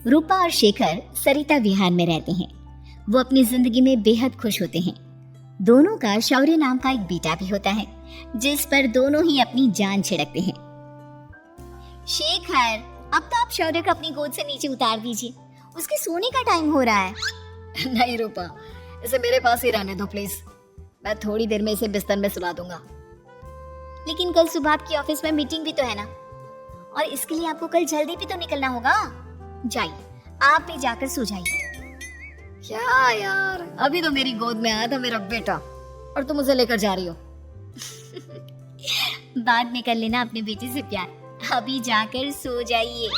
रूपा और शेखर सरिता विहार में रहते हैं। वो अपनी जिंदगी में बेहद खुश होते हैं। दोनों का शौर्य नाम का एक बेटा भी होता है, जिस पर दोनों ही अपनी जान छिड़कते हैं। शेखर, अब तो आप शौर्य को अपनी गोद से नीचे उतार दीजिए, उसके सोने का टाइम हो रहा है। नहीं रूपा, इसे मेरे पास ही रहने दो प्लीज। मैं थोड़ी देर में इसे बिस्तर में सुला दूंगा। लेकिन कल सुबह आपकी ऑफिस में मीटिंग भी तो है ना, और इसके लिए आपको कल जल्दी भी तो निकलना होगा। जाइए, आप भी जाकर सो जाइए। क्या यार, अभी तो मेरी गोद में आया था मेरा बेटा और तुम उसे लेकर जा रही हो। बाद में कर लेना अपने बेटे से प्यार, अभी जाकर सो जाइए।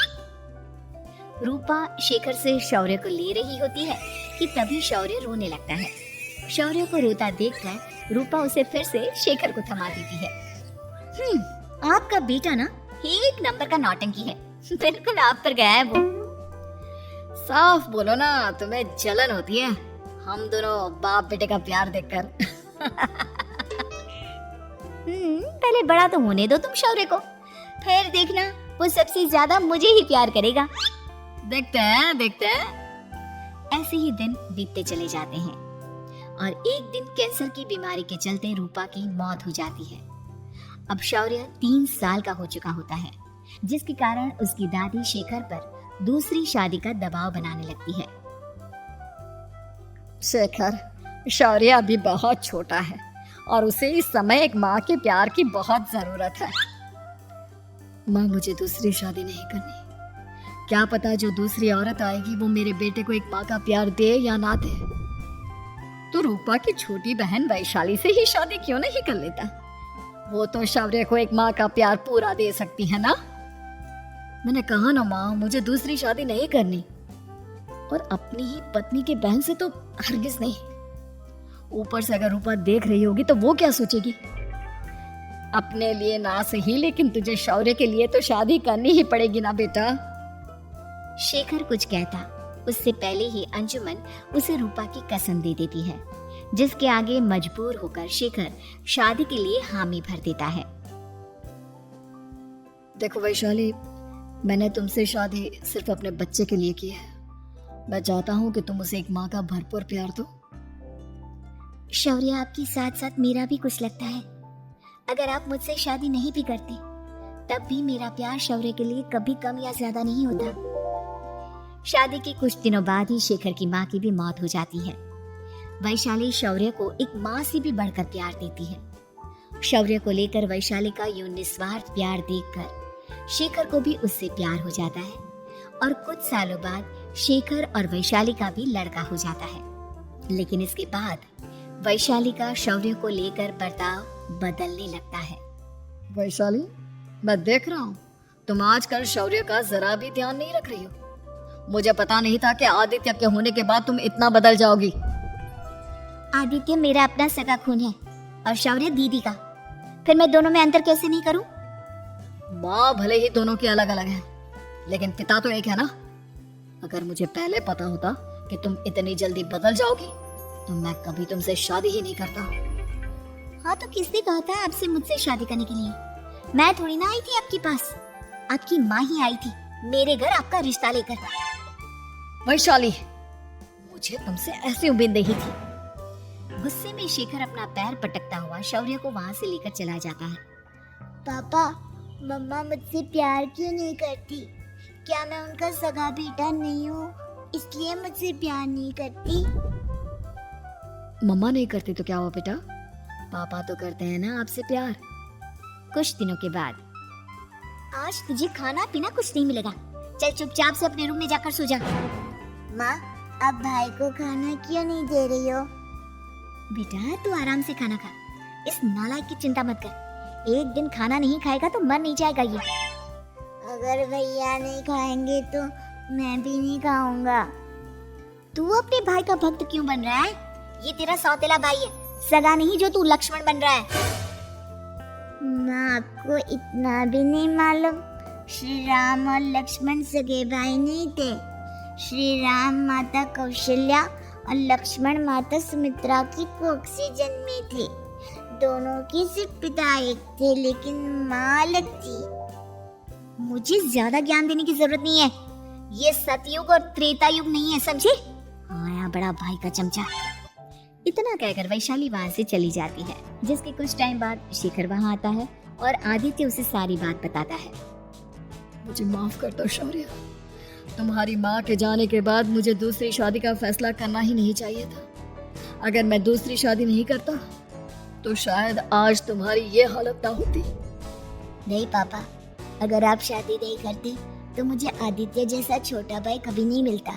रूपा शेखर से शौर्य को ले रही होती है कि तभी शौर्य रोने लगता है। शौर्य को रोता देखकर रूपा उसे फिर से शेखर को थमा देती है। आपका बेटा ना एक नंबर का नौटंकी है, बिल्कुल आप पर गया है वो। साफ बोलो ना, तुम्हें जलन होती है हम दोनों बाप बेटे का प्यार देखकर। पहले बड़ा तो होने दो तुम शौर्य को, फिर देखना वो सबसे ज्यादा मुझे ही प्यार करेगा। देखते हैं। ऐसे ही दिन बीतते चले जाते हैं और एक दिन कैंसर की बीमारी के चलते रूपा की मौत हो जाती है। अब शौर्य 3 साल का हो चुका होता है, जिसके कारण उसकी दादी शेखर पर दूसरी शादी का दबाव बनाने लगती है। शेखर, शौर्य अभी बहुत छोटा है और उसे इस समय एक माँ के प्यार की बहुत जरूरत है। माँ, मुझे दूसरी शादी नहीं करनी। क्या पता जो दूसरी औरत आएगी वो मेरे बेटे को एक माँ का प्यार दे या ना दे। तो रूपा की छोटी बहन वैशाली से ही शादी क्यों नहीं कर लेता? वो तो शौर्य को एक माँ का प्यार पूरा दे सकती है ना। मैंने कहा ना माँ, मुझे दूसरी शादी नहीं करनी, और अपनी ही पत्नी के बहन से तो हरगिज नहीं। ऊपर से अगर रूपा देख रही होगी तो वो क्या सोचेगी? अपने लिए ना सही, लेकिन तुझे शौर्य के लिए तो शादी करनी ही पड़ेगी ना बेटा। शेखर कुछ कहता उससे पहले ही अंजुमन उसे रूपा की कसम दे देती है, जिसके आगे मजबूर होकर शेखर शादी के लिए हामी भर देता है। देखो वैशाली, मैंने तुमसे शादी सिर्फ अपने बच्चे के लिए की है। मैं चाहता हूँ कि तुम उसे एक माँ का भरपूर प्यार दो। शौर्य, आपके साथ साथ मेरा भी कुछ लगता है। अगर आप मुझसे शादी नहीं भी करते तब भी मेरा प्यार शौर्य के लिए कभी कम या ज्यादा नहीं होता। शादी के कुछ दिनों बाद ही शेखर की माँ की भी मौत हो जाती है। वैशाली शौर्य को एक माँ से भी बढ़कर प्यार देती है। शौर्य को लेकर वैशाली का यूं निस्वार्थ प्यार देखकर शेखर को भी उससे प्यार हो जाता है और कुछ सालों बाद शेखर और वैशाली का भी लड़का हो जाता है। लेकिन इसके बाद वैशाली का शौर्य को लेकर बर्ताव बदलने लगता है। वैशाली, मैं देख रहा हूँ तुम आजकल शौर्य का जरा भी ध्यान नहीं रख रही हो। मुझे पता नहीं था कि आदित्य के होने के बाद तुम इतना बदल जाओगी। आदित्य मेरा अपना सगा खून है और शौर्य दीदी का, फिर मैं दोनों में अंतर कैसे नहीं करूं? माँ भले ही दोनों की अलग अलग है, लेकिन पिता तो एक है ना। अगर मुझे पहले पता होता कि तुम इतनी जल्दी बदल जाओगी तो मैं कभी तुमसे शादी ही नहीं करता। हाँ, तो किसने कहा था आपसे मुझसे शादी करने के लिए? मैं थोड़ी ना आई थी आपके पास, आपकी माँ ही आई थी मेरे घर आपका रिश्ता लेकर। वैशाली, मुझे तुमसे ऐसी उम्मीद नहीं थी। गुस्से में शेखर अपना पैर पटकता हुआ शौर्य को वहाँ से लेकर चला जाता है। पापा, मम्मा मुझसे प्यार क्यों नहीं करती? क्या मैं उनका सगा बेटा नहीं हूँ, इसलिए मुझसे प्यार नहीं करती? मम्मा नहीं करती तो क्या हुआ बेटा, पापा तो करते हैं ना आपसे प्यार। कुछ दिनों के बाद, आज तुझे खाना पीना कुछ नहीं मिलेगा, चल चुपचाप से अपने रूम में जाकर सो जा। माँ, आप भाई को खाना क्यों नहीं दे रही हो? बेटा तू आराम से खाना खा, इस नालायक की चिंता मत कर। एक दिन खाना नहीं खाएगा तो मर नहीं जाएगा ये। अगर भैया नहीं खाएंगे तो मैं भी नहीं खाऊंगा। तू अपने भाई का भक्त क्यों बन रहा है? ये तेरा सौतेला भाई है, सगा नहीं जो तू लक्ष्मण बन रहा है। माँ, आपको इतना भी नहीं मालूम, श्री राम और लक्ष्मण सगे भाई नहीं थे। श्री राम माता कौशल्या और लक्ष्मण माता सुमित्रा की कोख से जन्मे थे। दोनों की सिर्फ पिता एक थे, लेकिन माँ अलग थी। मुझे ज्यादा ज्ञान देने की जरूरत नहीं है, ये सतयुग और त्रेता युग नहीं है, समझे? आया बड़ा भाई का चमचा। इतना कहकर वैशाली वहां से चली जाती है, जिसके कुछ टाइम बाद शेखर वहां आता है और आदित्य उसे सारी बात बताता है। मुझे माफ कर दो शौर्य, तुम्हारी माँ के जाने के बाद मुझे दूसरी शादी का फैसला करना ही नहीं चाहिए था। अगर मैं दूसरी शादी नहीं करता तो शायद आज तुम्हारी ये हालत ना होती। नहीं पापा, अगर आप शादी नहीं करते तो मुझे आदित्य जैसा छोटा भाई कभी नहीं मिलता।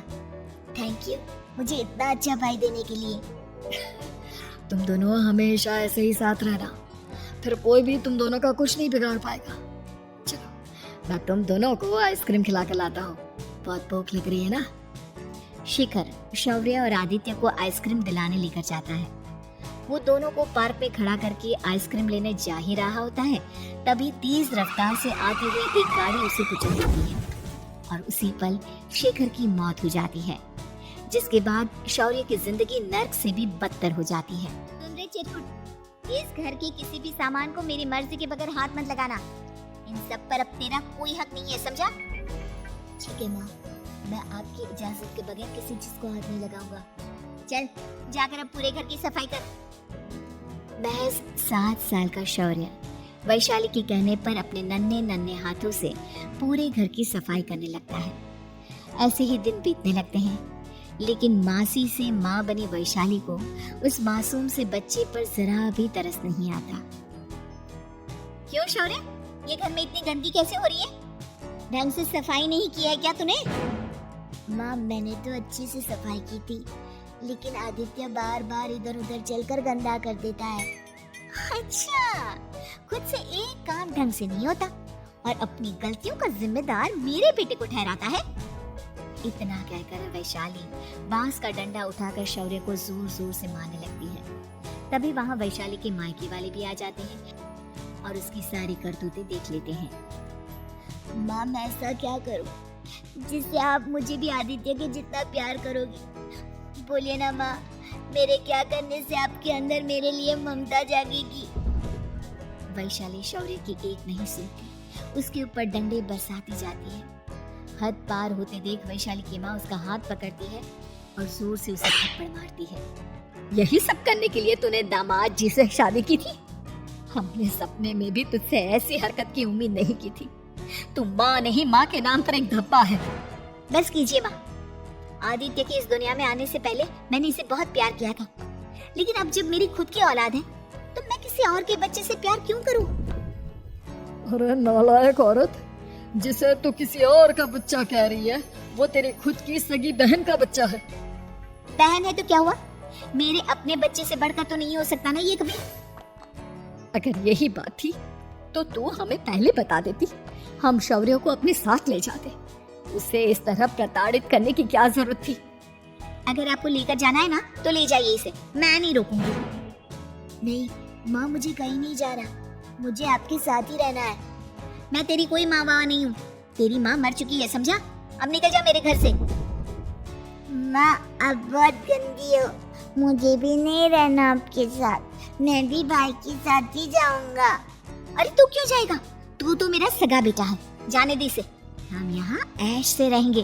थैंक यू मुझे इतना अच्छा भाई देने के लिए। तुम दोनों हमेशा ऐसे ही साथ रहना, फिर कोई भी तुम दोनों का कुछ नहीं बिगाड़ पाएगा। चलो मैं तुम दोनों को आइसक्रीम खिला कर लाता हूँ, बहुत भूख लग रही है ना। शिखर शौर्य और आदित्य को आइसक्रीम दिलाने लेकर जाता है। वो दोनों को पार्क में खड़ा करके आइसक्रीम लेने जा ही रहा होता है, तभी तेज रफ्तार से आती हुई एक गाड़ी उसे कुचल देती है और उसी पल शेखर की मौत हो जाती है, जिसके बाद शौर्य की जिंदगी नर्क से भी बदतर हो जाती है। सुन रे चिरकुट, इस घर के किसी भी सामान को मेरी मर्जी के बगैर हाथ मत लगाना। इन सब पर अब तेरा कोई हक नहीं है, समझा? ठीक है माँ, मैं आपकी इजाजत के बगैर किसी चीज को हाथ नहीं लगाऊंगा। चल जाकर अब पूरे घर की सफाई कर। महज 7 साल का शौर्य वैशाली के कहने पर अपने नन्हे नन्हे हाथों से पूरे घर की सफाई करने लगता है। ऐसे ही दिन बीतने लगते हैं, लेकिन मासी से माँ बनी वैशाली को उस मासूम से बच्चे पर जरा भी तरस नहीं आता। क्यों शौर्य, ये घर में इतनी गंदगी कैसे हो रही है? ढंग से सफाई नहीं किया है क्या तूने? माँ मैंने तो अच्छे से सफाई की थी, लेकिन आदित्य बार बार इधर उधर चलकर गंदा कर देता है। अच्छा, खुद से एक काम ढंग से नहीं होता और अपनी गलतियों का जिम्मेदार मेरे बेटे को ठहराता है। इतना कहकर वैशाली बांस का डंडा उठाकर शौर्य को जोर जोर से मारने लगती है। तभी वहाँ वैशाली के मायके वाले भी आ जाते हैं और उसकी सारी करतूतें देख लेते हैं। माँ मैं ऐसा क्या करूँ जिससे आप मुझे भी आदित्य के जितना प्यार करोगी? बोलिए ना माँ, मेरे क्या करने से आपके अंदर मेरे लिए ममता जागेगी? वैशाली शौर्य की एक नहीं सुनती, उसके ऊपर डंडे बरसाती जाती है। हद पार होते देख वैशाली की माँ उसका हाथ पकड़ती है और जोर से उसे थप्पड़ मारती है। यही सब करने के लिए तूने दामाद जी से शादी की थी? हमने सपने में भी तुझसे ऐसी हरकत की उम्मीद नहीं की थी। तू माँ नहीं, माँ के नाम पर एक धब्बा है। बस कीजिए माँ, आदित्य की इस दुनिया में आने से पहले मैंने इसे बहुत प्यार किया था, लेकिन अब जब मेरी खुद की औलाद है तो मैं किसी और के बच्चे से प्यार क्यों करूं? अरे नालायक औरत, जिसे तू किसी और का बच्चा कह रही है, वो तेरी खुद की सगी बहन का बच्चा है। बहन है तो क्या हुआ, मेरे अपने बच्चे से बढ़कर तो नहीं हो सकता ना ये कभी। अगर यही बात थी तो तू हमें पहले बता देती, हम शौर्य को अपने साथ ले जाते। उसे इस तरह प्रताड़ित करने की क्या जरूरत थी? अगर आपको लेकर जाना है ना तो ले जाइए इसे, मैं नहीं रोकूंगी। नहीं माँ, मुझे कहीं नहीं जाना, मुझे आपके साथ ही रहना है। मैं तेरी कोई माँ बाबा नहीं हूँ, तेरी माँ मर चुकी है, समझा? अब निकल जा मेरे घर से। माँ अब बहुत गंदी हो, मुझे भी नहीं रहना आपके साथ, मैं भी भाई के साथ ही जाऊंगा। अरे तू क्यों जाएगा, तू तो मेरा सगा बेटा है, जाने दे इसे। हम यहाँ ऐश से रहेंगे,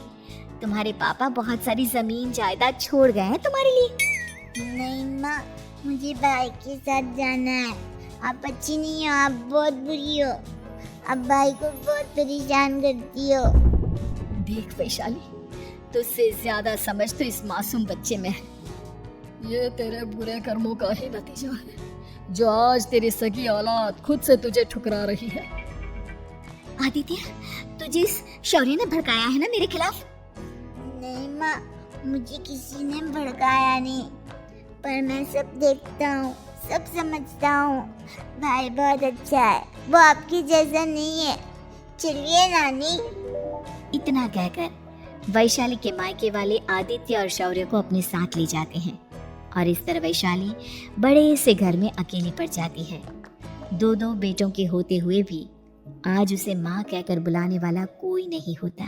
तुम्हारे पापा बहुत सारी जमीन जायदाद छोड़ गए हैं तुम्हारे लिए। नहीं माँ, मुझे भाई के साथ जाना है। आप अच्छी नहीं हो, आप बहुत बुरी हो, आप भाई को बहुत परेशान करती हो। देख वैशाली, तुझसे ज्यादा समझ तो इस मासूम बच्चे में है। ये तेरे बुरे कर्मों का ही नतीजा है, जो आज तेरी सगी औलाद खुद से तुझे ठुकरा रही है। आदित्य, तुझे इस शौर्य ने भड़काया है ना मेरे खिलाफ? नहीं माँ, मुझे किसी ने भड़काया नहीं, पर मैं सब देखता हूँ, सब समझता हूँ। भाई बहुत अच्छा है, वो आपकी जैसा नहीं है। चलिए नानी। इतना कहकर वैशाली के मायके वाले आदित्य और शौर्य को अपने साथ ले जाते हैं और इस तरह वैशाली बड़े से घर में अकेली पड़ जाती है। 2 बेटों के होते हुए भी आज उसे माँ कहकर बुलाने वाला कोई नहीं होता।